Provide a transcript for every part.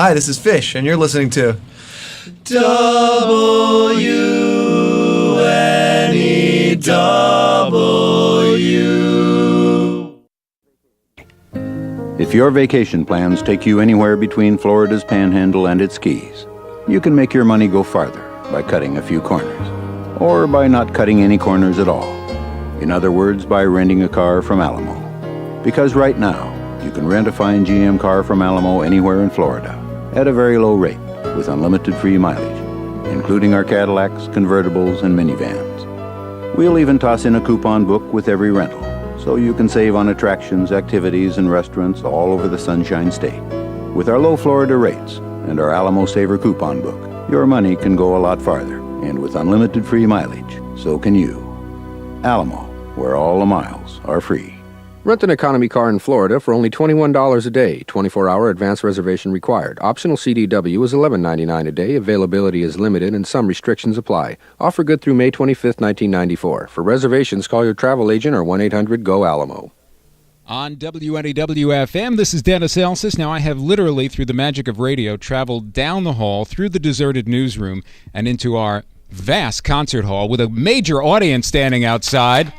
Hi, this is Phish, and you're listening to WNEW. If your vacation plans take you anywhere between Florida's Panhandle and its Keys, you can make your money go farther by cutting a few corners, or by not cutting any corners at all. In other words, by renting a car from Alamo. Because right now, you can rent a fine GM car from Alamo anywhere in Florida at a very low rate with unlimited free mileage, including our Cadillacs, convertibles, and minivans. We'll even toss in a coupon book with every rental, so you can save on attractions, activities, and restaurants all over the Sunshine State. With our low Florida rates and our Alamo Saver coupon book, your money can go a lot farther, and with unlimited free mileage, so can you. Alamo, where all the miles are free. Rent an economy car in Florida for only $21 a day. 24-hour advance reservation required. Optional CDW is $11.99 a day. Availability is limited and some restrictions apply. Offer good through May 25th, 1994. For reservations, call your travel agent or 1-800-GO-ALAMO. On WNEW-FM, this is Dennis Elsis. Now, I have literally, through the magic of radio, traveled down the hall, through the deserted newsroom, and into our vast concert hall with a major audience standing outside.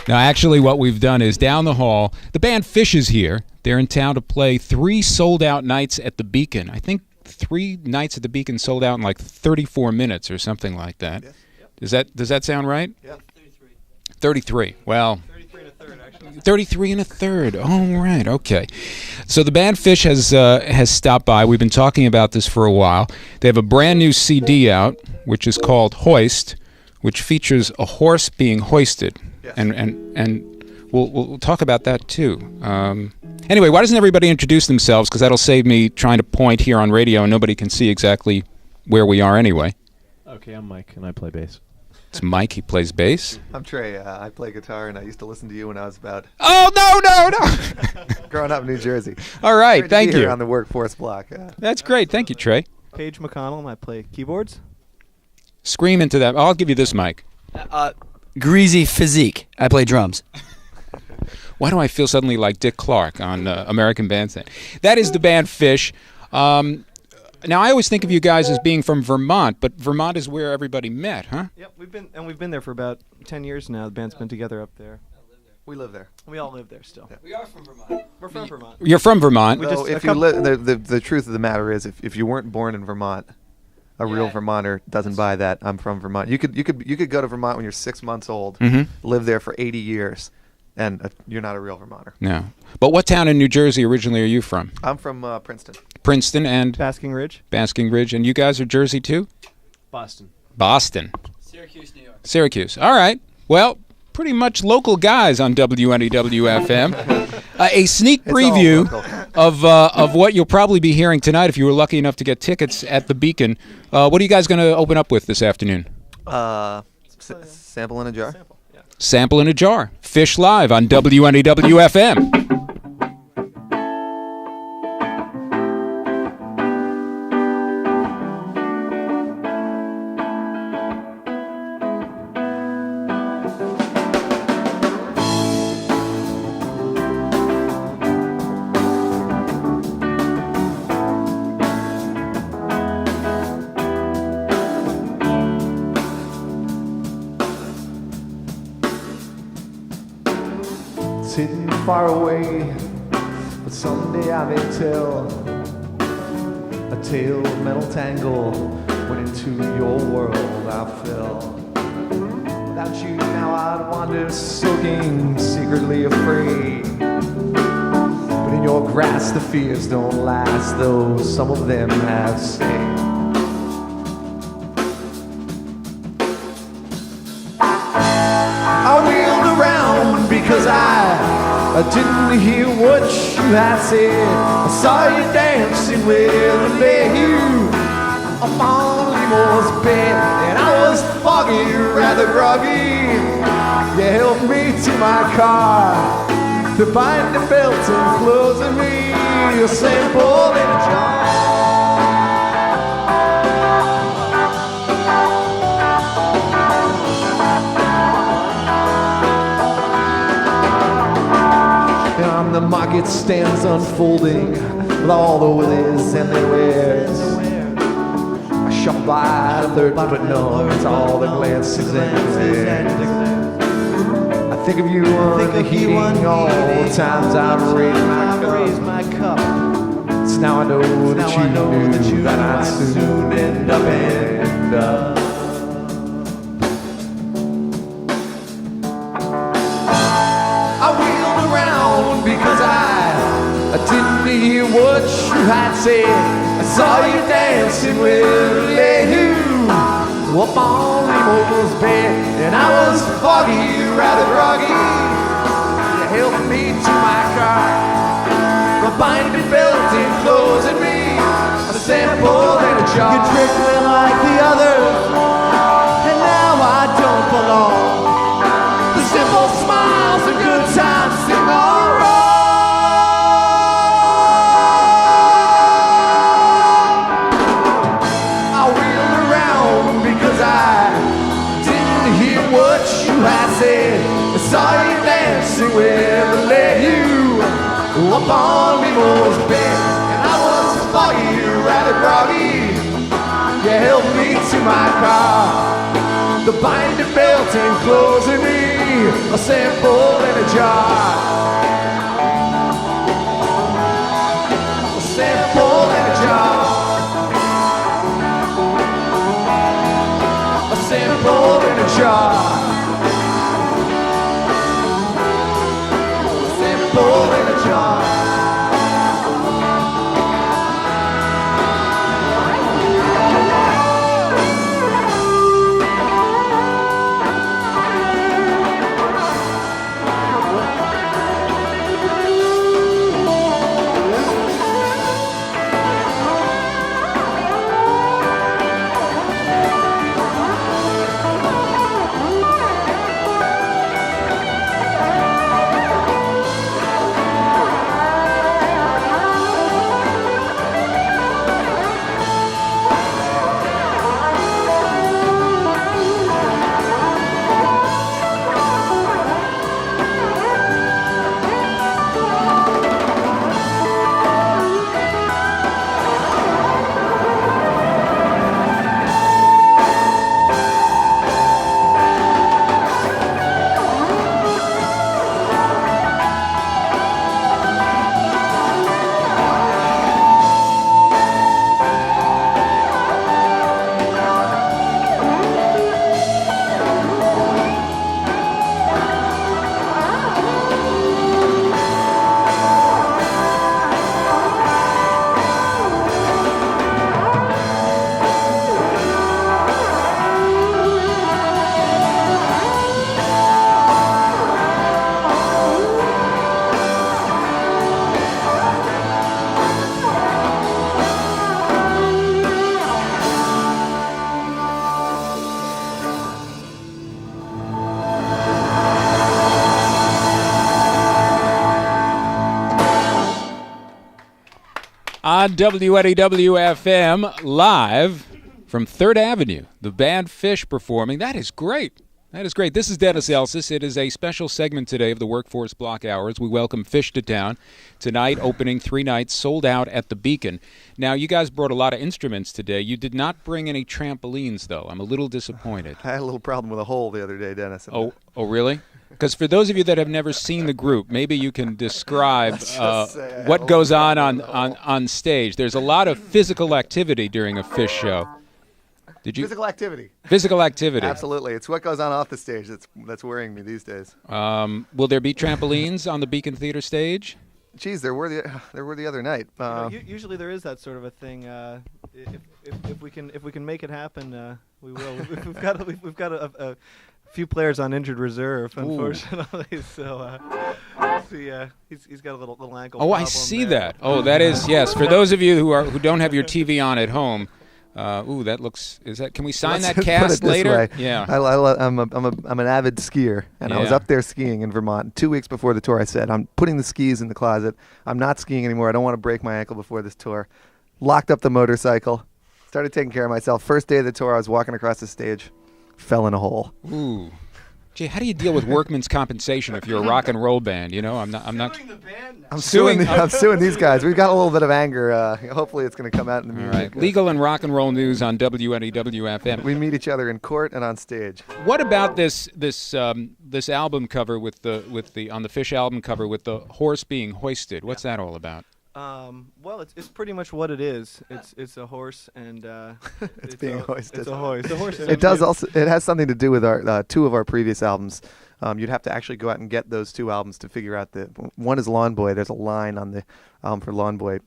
Now, actually, what we've done is down the hall, the band Phish is here. They're in town to play 3 sold-out nights at the Beacon. I think 3 nights at the Beacon sold out in like 34 minutes or something like that. Yes. Yep. Does that sound right? Yeah. 33. Well, 33 and a third, actually. 33 and a third. Oh, right. Okay. So the band Phish has stopped by. We've been talking about this for a while. They have a brand new CD out, which is called Hoist, which features a horse being hoisted. Yes. And we'll talk about that too. Anyway, why doesn't everybody introduce themselves? Because that'll save me trying to point here on radio and nobody can see exactly where we are anyway. Okay, I'm Mike and I play bass. It's Mike, he plays bass. I'm Trey, I play guitar, and I used to listen to you when I was about... Oh, no! growing up in New Jersey. All right, Great thank to be you. here on the workforce block. That's great, thank you, Trey. Paige McConnell and I play keyboards. Scream into that. I'll give you this mic. Greasy Physique. I play drums. Why do I feel suddenly like Dick Clark on American Bandstand? That is the band Phish. Now, I always think of you guys as being from Vermont, but Vermont is where everybody met, huh? Yep, we've been there for about 10 years now. The band's been together up there. We live there. We all live there still. Yeah. We are from Vermont. We're from Vermont. You're from Vermont. So if you the truth of the matter is, if you weren't born in Vermont, a real Vermonter doesn't buy that. I'm from Vermont. You could go to Vermont when you're 6 months old, live there for 80 years, and you're not a real Vermonter. No. But what town in New Jersey originally are you from? I'm from Princeton. Princeton and? Basking Ridge. Basking Ridge. And you guys are Jersey too? Boston. Syracuse, New York. Syracuse. All right. Well, pretty much local guys on WNEW-FM. A sneak preview of what you'll probably be hearing tonight if you were lucky enough to get tickets at the Beacon. What are you guys going to open up with this afternoon? Sample in a jar. Sample in a jar. Phish live on WNEW-FM. Sitting far away, but someday I may tell a tale of mental tangle when into your world I fell. Without you now I'd wander soaking, secretly afraid. But in your grasp the fears don't last, though some of them have stayed. I wheeled around because I didn't hear what you had said. I saw you dancing with a lady up on Limo's bed, and I was foggy, rather groggy. You helped me to my car to bind the belt and closing me a sample in a jar. The market stands unfolding with all the willies and their wares. I shot by the third, but no, it's all the glances and glares. I think of you on the heating all the times I've raised my cup. So now I know that you knew that I'd soon end up. I wheeled around because I didn't hear what you had said. I saw you dancing with you up on Emo's bed, and I was foggy, rather groggy. You helped me to my car, my binding belt enclosing me, a sample and a jar. You tricked me like the others, and now I don't belong. The simple smiles and good times seem all wrong. I wheeled around because I didn't hear what you had said. I saw you dancing with you up on Emo's bed, and I was foggy, rather groggy. You helped me to my car, the binding belt enclosing me, a sample in a jar. A sample in a jar. A sample in a jar. A sample in a jar. On WNEW-FM, live from 3rd Avenue, the band Phish performing. That is great. That is great. This is Dennis Elsis. It is a special segment today of the Workforce Block Hours. We welcome Phish to town. Tonight, opening 3 nights, sold out at the Beacon. Now, you guys brought a lot of instruments today. You did not bring any trampolines, though. I'm a little disappointed. I had a little problem with a hole the other day, Dennis. Oh, really? Because for those of you that have never seen the group, maybe you can describe what goes on stage. There's a lot of physical activity during a Phish show. Did you? Physical activity. Physical activity. Absolutely. It's what goes on off the stage that's worrying me these days. Will there be trampolines on the Beacon Theater stage? Geez, there were the other night. Usually there is that sort of a thing. If we can make it happen, we will. We've got a few players on injured reserve, unfortunately. So he's got a little ankle. Oh, I see that. Oh, that is, yes. For those of you who don't have your TV on at home. That looks. Is that? Can we sign that cast later? Way. Yeah. I'm an avid skier, and I was up there skiing in Vermont 2 weeks before the tour. I said, I'm putting the skis in the closet. I'm not skiing anymore. I don't want to break my ankle before this tour. Locked up the motorcycle. Started taking care of myself. First day of the tour, I was walking across the stage, fell in a hole. Ooh. Gee, how do you deal with workman's compensation if you're a rock and roll band? You know, I'm not. I'm suing these guys. We've got a little bit of anger. Hopefully, it's going to come out in the All music. right. Legal and rock and roll news on WNEW FM. We meet each other in court and on stage. What about this album cover with the on the Phish album cover with the horse being hoisted? What's that all about? Well, it's pretty much what it is. It's a horse, and it's being hoisted. It's a hoist. It does also. It has something to do with our two of our previous albums. You'd have to actually go out and get those two albums to figure out the one is Lawn Boy. There's a line on the for Lawn Boy,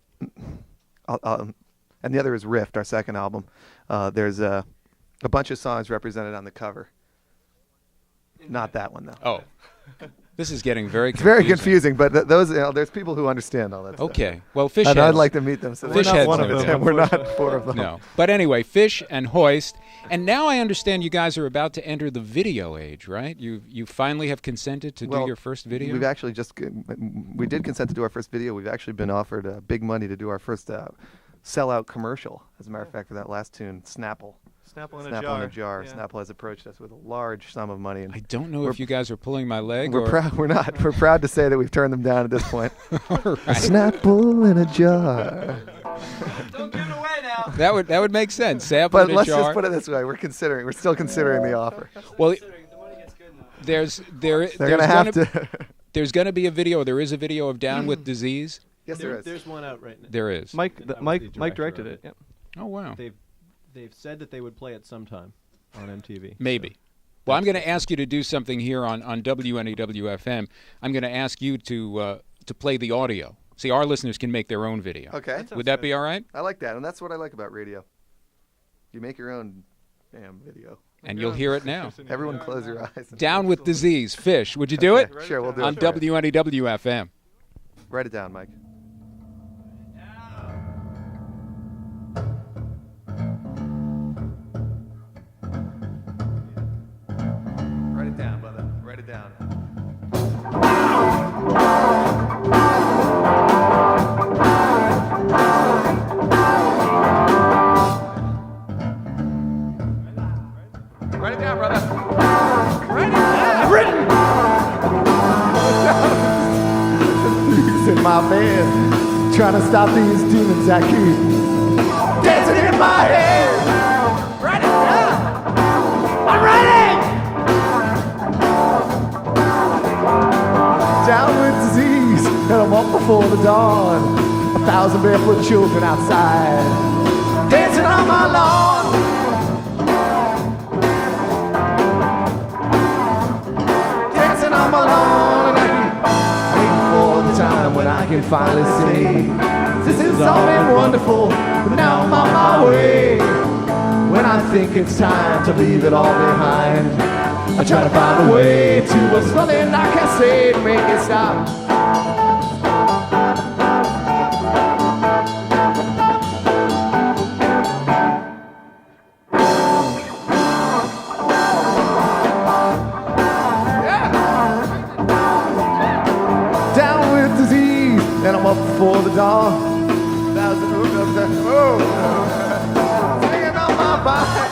and the other is Rift, our second album. There's a bunch of songs represented on the cover. Not that one though. Oh. This is getting very It's confusing. very confusing, but those there's people who understand all that stuff. Okay. Well, Phish And heads. I'd like to meet them. So Phish we're heads not one know of that. them. We're not four of them. No. But anyway, Phish and Hoist. And now I understand you guys are about to enter the video age, right? You finally have consented to do your first video? We've actually we did consent to do our first video. We've actually been offered big money to do our first sellout commercial, as a matter of fact, for that last tune, Snapple. Snapple in Snapple a jar. in a jar. Yeah. Snapple has approached us with a large sum of money. And I don't know if you guys are pulling my leg we're or... proud. We're not. We're proud to say that we've turned them down at this point. All right. Snapple in a jar. Don't give it away now. That would make sense. Sample But in a let's jar. just put it this way: we're still considering the offer. Well, The money gets good now. there's They're gonna have to. There's going to be a video. There is a video of Down with Disease. Yes, there is. There's one out right now. There is. Mike That was the Mike director directed of it. Yep. Oh, wow. They've said that they would play it sometime on MTV. Maybe. Well, I'm going to ask you to do something here on WNEW FM. I'm going to ask you to play the audio. See, our listeners can make their own video. Okay. Would that be all right? I like that, and that's what I like about radio. You make your own damn video. And you'll hear it now. Everyone, close your eyes. Down with Disease, Phish. Would you do it? Sure, we'll do On it. for you. WNEW FM. Write it down, Mike. Write it down, brother. Write it down. Write it down, brother. Write it down. Written. In my bed, trying to stop these demons that keep dancing in my head. Write it down. I'm writing. Down with disease, and I'm up before the dawn. 1,000 barefoot children outside, dancing on my lawn. Dancing on my lawn, and I keep waiting for the time when I can finally say, this has all been wonderful, but now I'm on my way. When I think it's time to leave it all behind, I try to find a way to what's nothing I can say to make it stop. Down with disease, and I'm up before the dawn. Singing on my bike.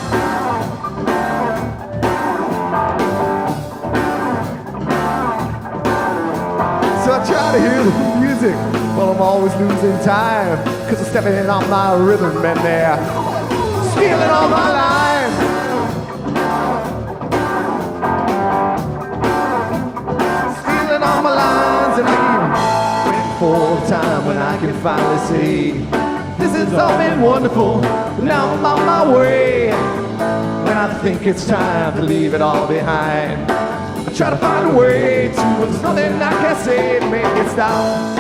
So I try to hear the music, well, I'm always losing time, 'cause I'm stepping in on my rhythm and they're stealing all my lines. Stealing all my lines, and I keep waiting for the time when I can finally say, this has all been wonderful, but now I'm on my way. When I think it's time to leave it all behind, I try to find a way to, there's nothing I can say to make it stop.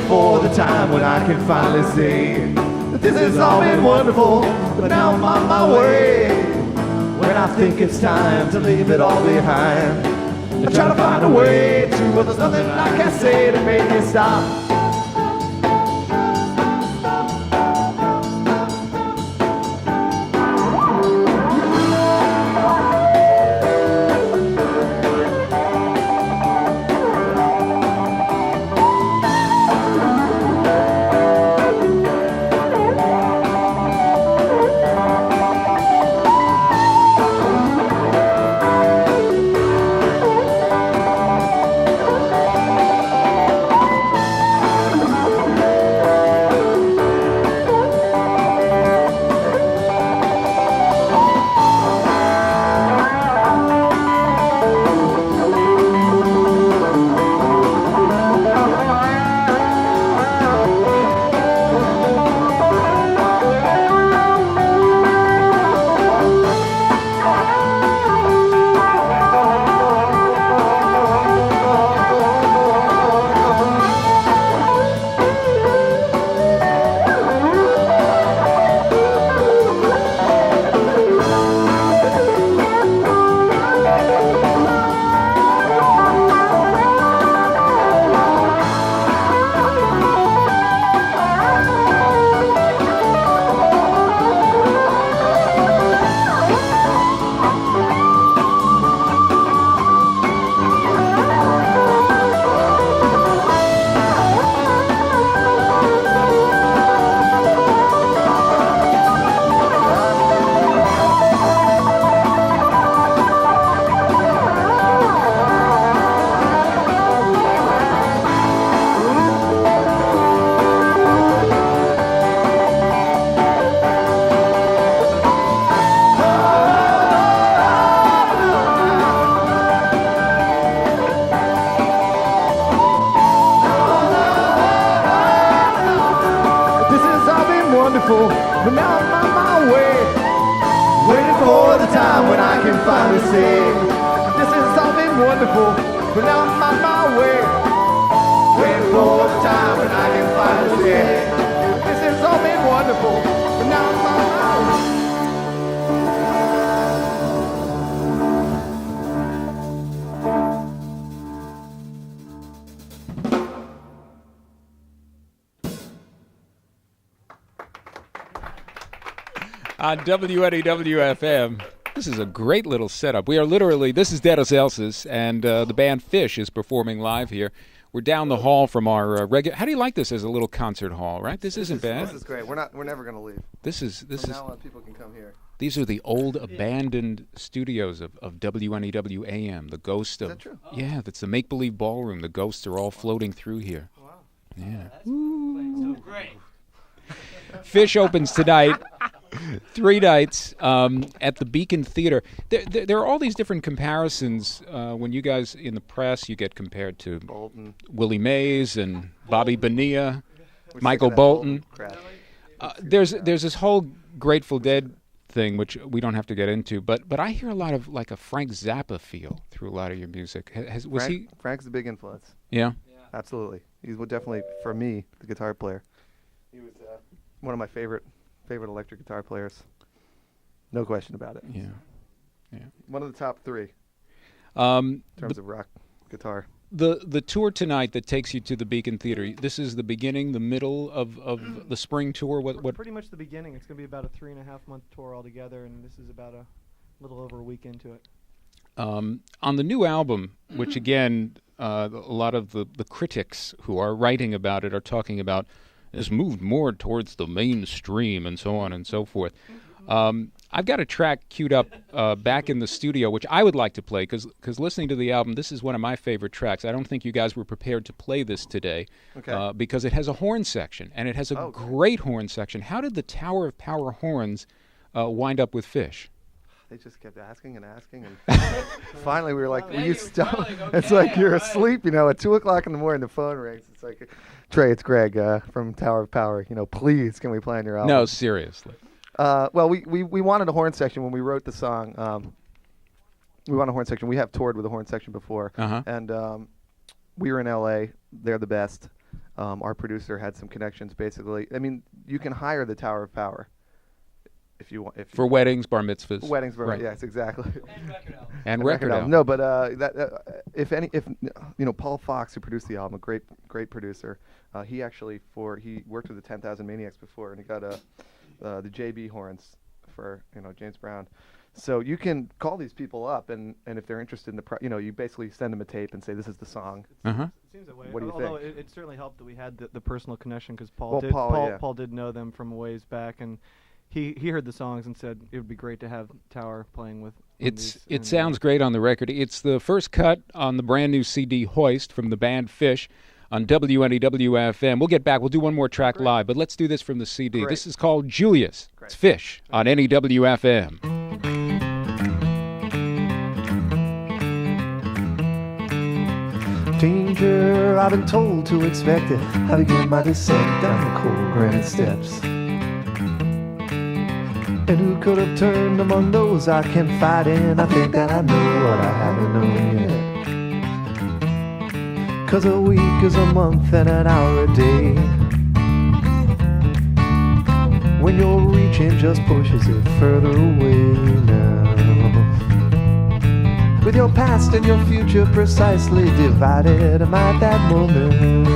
For the time when I can finally say that this has all been wonderful, but now I'm on my way. When I think it's time to leave it all behind, I try to find a way to, but there's nothing I can say to make me stop. But now I'm on my way, waiting for the time when I can finally say, this has all been wonderful, but now I'm on my way, waiting for the time when I can finally say, this has all been wonderful, but now I'm on my way. On WNEW FM, this is a great little setup. We are literally, this is Dennis Elsis, and the band Phish is performing live here. We're down the hall from our regular. How do you like this as a little concert hall? Right, this isn't bad. This is great. We're never going to leave. This is. Now on, people can come here. These are the old abandoned studios of WNEW AM. The ghost of. Is that true? Yeah, that's the make-believe ballroom. The ghosts are all floating through here. Wow. Yeah. So great. Phish opens tonight. 3 nights at the Beacon Theater. There are all these different comparisons. When you guys in the press, you get compared to Bolton. Willie Mays and Bobby Bonilla, Michael Bolton. There's this whole Grateful Dead thing, which we don't have to get into, but I hear a lot of like a Frank Zappa feel through a lot of your music. Frank's a big influence. Yeah. Absolutely. He's definitely, for me, the guitar player. He was one of my favorite electric guitar players. No question about it. Yeah. One of the top 3 in terms of rock guitar. The tour tonight that takes you to the Beacon Theater, this is the beginning, the middle of the spring tour? What? Pretty much the beginning. It's going to be about a 3.5-month tour altogether, and this is about a little over a week into it. On the new album, which again, a lot of the critics who are writing about it are talking about, has moved more towards the mainstream and so on and so forth. I've got a track queued up back in the studio, which I would like to play, because listening to the album, this is one of my favorite tracks. I don't think you guys were prepared to play this today, because it has a horn section, and it has a great horn section. How did the Tower of Power horns wind up with Phish? They just kept asking and asking, and finally we were like, will you stop? It's like you're asleep, at 2 o'clock in the morning, the phone rings. It's like, Trey, it's Greg from Tower of Power. Please, can we play on your album? No, seriously. Well, we wanted a horn section when we wrote the song. We wanted a horn section. We have toured with a horn section before, and we were in L.A. They're the best. Our producer had some connections, basically. I mean, you can hire the Tower of Power. if you want. For weddings, bar mitzvahs. Weddings, right. yes, exactly. And record album. No, but if Paul Fox, who produced the album, a great producer, he actually he worked with the 10,000 Maniacs before, and he got the JB horns for James Brown. So you can call these people up, and if they're interested in you basically send them a tape and say, this is the song. It seems that way. What do you Although think? it certainly helped that we had the personal connection, because Paul Paul did know them from a ways back, and he heard the songs and said it would be great to have Tower playing with. It sounds great on the record. It's the first cut on the brand new CD Hoist from the band Phish on WNEW FM. We'll get back. We'll do one more track live, but let's do this from the CD. Great. This is called Julius. It's Phish on NEW FM. Danger, I've been told to expect it. I begin my descent down the cold granite steps. And who could have turned among those I can fight in? I think that I know what I haven't known yet. 'Cause a week is a month and an hour a day. When your reaching just pushes it further away now. With your past and your future precisely divided, am I at that moment?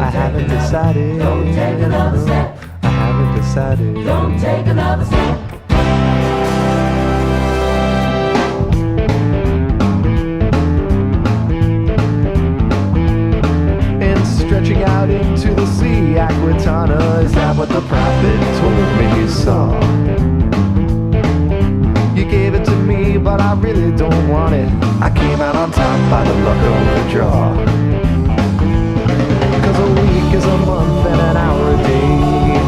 I haven't decided. Don't take another step. I haven't decided. Don't take another step. And stretching out into the sea, Aquitana, is that what the prophet told me you saw? You gave it to me, but I really don't want it. I came out on top by the luck of the draw. 'Cause a week is a month and an hour a day.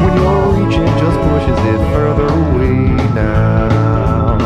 When your reaching just pushes it further away now.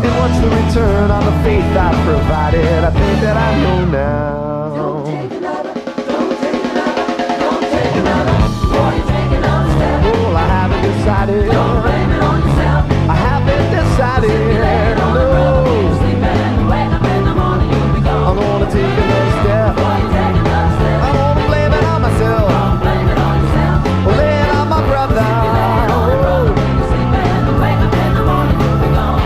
And what's the return on the faith I provided? I think that I know now. Don't take another. Don't take another. Don't take another. Before you take another step. Well, I haven't decided. Don't blame it on yourself. I haven't decided. Lay it on the ground when you No. sleep and wake up in the morning, you'll be gone. I'm gonna take another step. Before you take another step. I'm gonna blame it on myself. Don't blame it on yourself. Lay it on my brother. Lay it on your brother when you sleep and wake up in the morning, you'll be gone.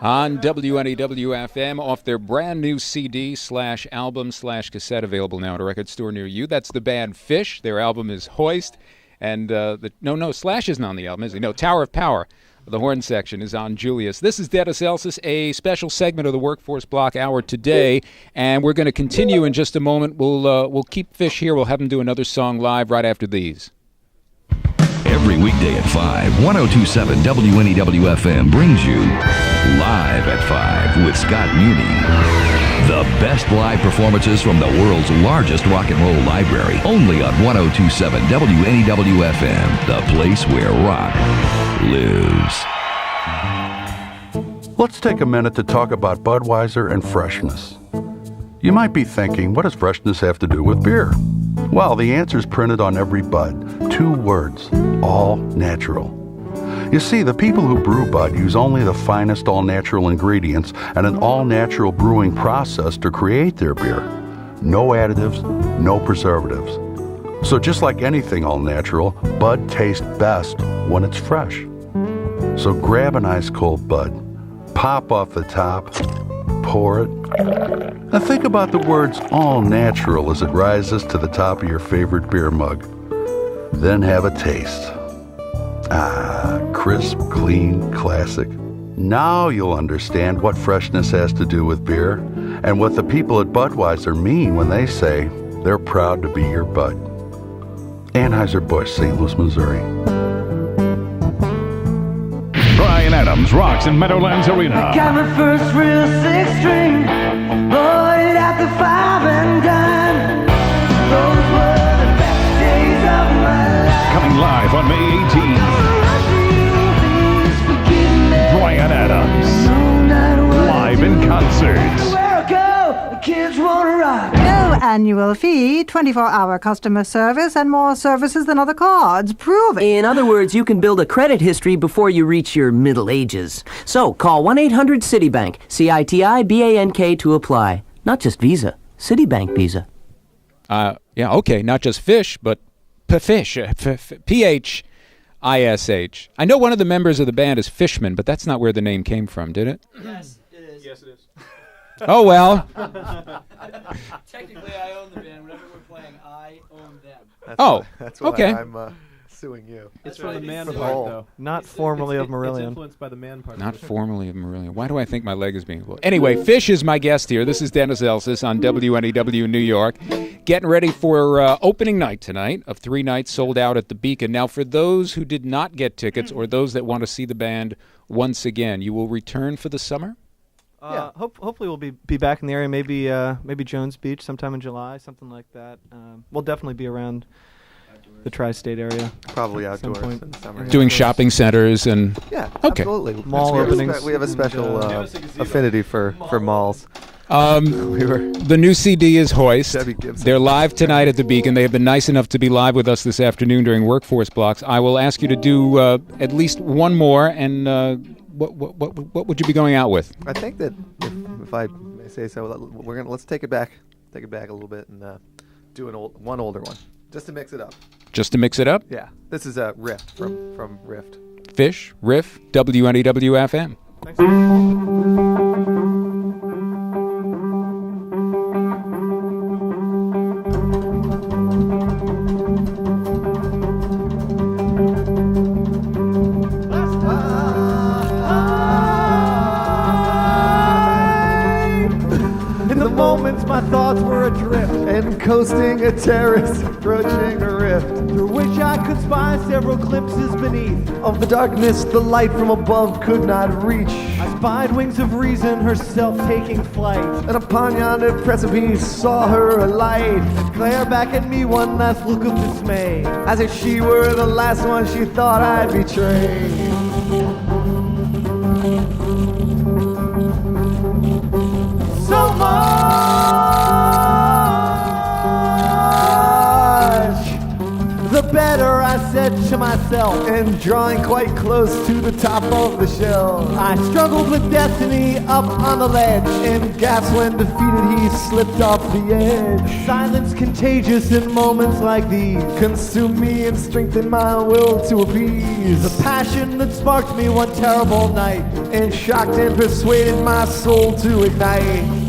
on WNEW-FM off their brand new CD/album/cassette available now at a record store near you. That's the band Phish. Their album is Hoist. And Slash isn't on the album, is he? No, Tower of Power. The horn section is on Julius. This is Dennis Elsis, a special segment of the Workforce Block Hour today, and we're going to continue in just a moment. We'll keep Phish here. We'll have them do another song live right after these. Every weekday at 5, 1027 WNEW-FM brings you Live at 5 with Scott Muni. The best live performances from the world's largest rock and roll library, only on 1027 WNEW-FM, the place where rock lives. Let's take a minute to talk about Budweiser and freshness. You might be thinking, what does freshness have to do with beer? Well, the answer's printed on every bud. 2 words, all natural. You see, the people who brew Bud use only the finest all-natural ingredients and an all-natural brewing process to create their beer. No additives, no preservatives. So just like anything all-natural, Bud tastes best when it's fresh. So grab an ice-cold Bud, pop off the top, pour it, and think about the words all-natural as it rises to the top of your favorite beer mug. Then have a taste. Ah, crisp, clean, classic. Now you'll understand what freshness has to do with beer and what the people at Budweiser mean when they say they're proud to be your Bud. Anheuser-Busch, St. Louis, Missouri. Bryan Adams rocks in Meadowlands Arena. Got my first real 6-string, bought it at the 5 and dime. Those were the best days of my life. Coming live on May 18th. Bryan Adams, live in concert. Where I go, the kids wanna rock. No annual fee, 24-hour customer service, and more services than other cards. Prove it. In other words, you can build a credit history before you reach your middle ages. So call 1-800-CITIBANK, CITIBANK to apply. Not just Visa, Citibank Visa. Yeah, okay, not just Phish, but Phish, Phish. I know one of the members of the band is Fishman, but that's not where the name came from, did it? Yes, it is. Yes, it is. Oh, well. Technically, I own the band. Whenever we're playing, I own them. That's why okay. I'm suing you. It's from the man For the part, whole. though. Not formerly of Marillion. It's influenced by the man part. Not formerly of Marillion. Why do I think my leg is being pulled? Anyway, Phish is my guest here. This is Dennis Elsis on WNEW New York. Getting ready for opening night tonight of 3 nights sold out at the Beacon. Now, for those who did not get tickets or those that want to see the band once again, you will return for the summer? Yeah. Hopefully we'll be back in the area. Maybe Jones Beach sometime in July, something like that. We'll definitely be around the tri-state area. Probably at some outdoors point in the summer. Doing shopping centers and... Yeah, okay. absolutely. Mall openings. We have a special affinity for malls. The new CD is Hoist. They're live tonight at the Beacon. They have been nice enough to be live with us this afternoon during Workforce Blocks. I will ask you to do at least one more, and what would you be going out with? I think that if I may say so, let's take it back a little bit and do one older one, just to mix it up. Just to mix it up? Yeah, this is a riff from Rift. Phish, Riff, WNEW-FM. In the moments my thoughts were adrift and coasting a terrace, approaching a rift through which I could spy several glimpses beneath of the darkness the light from above could not reach. I spied wings of reason herself taking flight, and upon yonder precipice saw her alight, glare back at me one last look of dismay, as if she were the last one she thought I'd betray. So much the better, I said. said to myself, and drawing quite close to the top of the shelf, I struggled with destiny up on the ledge, and gasped when defeated he slipped off the edge. Silence contagious in moments like these consumed me and strengthened my will to appease the passion that sparked me one terrible night, and shocked and persuaded my soul to ignite.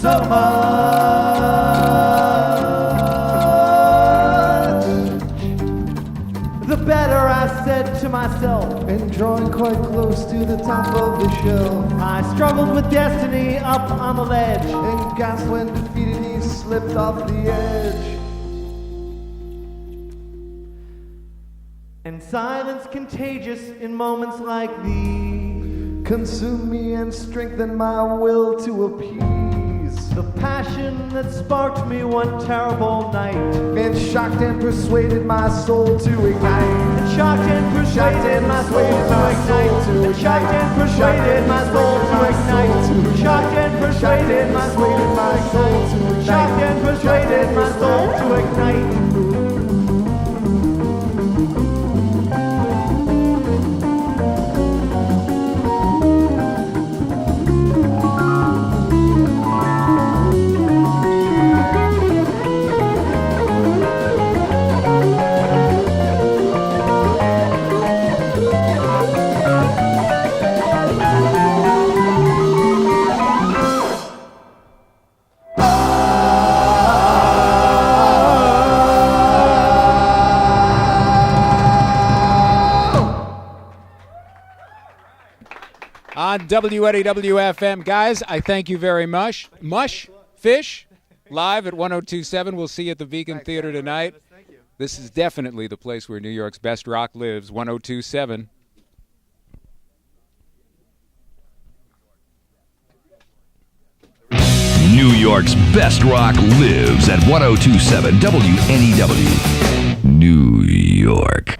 so much, the better, I said to myself, and drawing quite close to the top of the shelf, I struggled with destiny up on the ledge, and gasped when defeated he slipped off the edge. And silence contagious in moments like these consume me and strengthen my will to appease the passion that sparked me one terrible night, and shocked and persuaded my soul to ignite, and shocked and persuaded my soul to ignite, and shocked and persuaded my soul to ignite, shocked and persuaded my soul to ignite, shocked and persuaded my soul to ignite. on WNEW-FM. Guys, I thank you very much. Phish, live at 1027. We'll see you at the Vegan Theater tonight. This is definitely the place where New York's best rock lives, 1027. New York's best rock lives at 1027 WNEW. New York.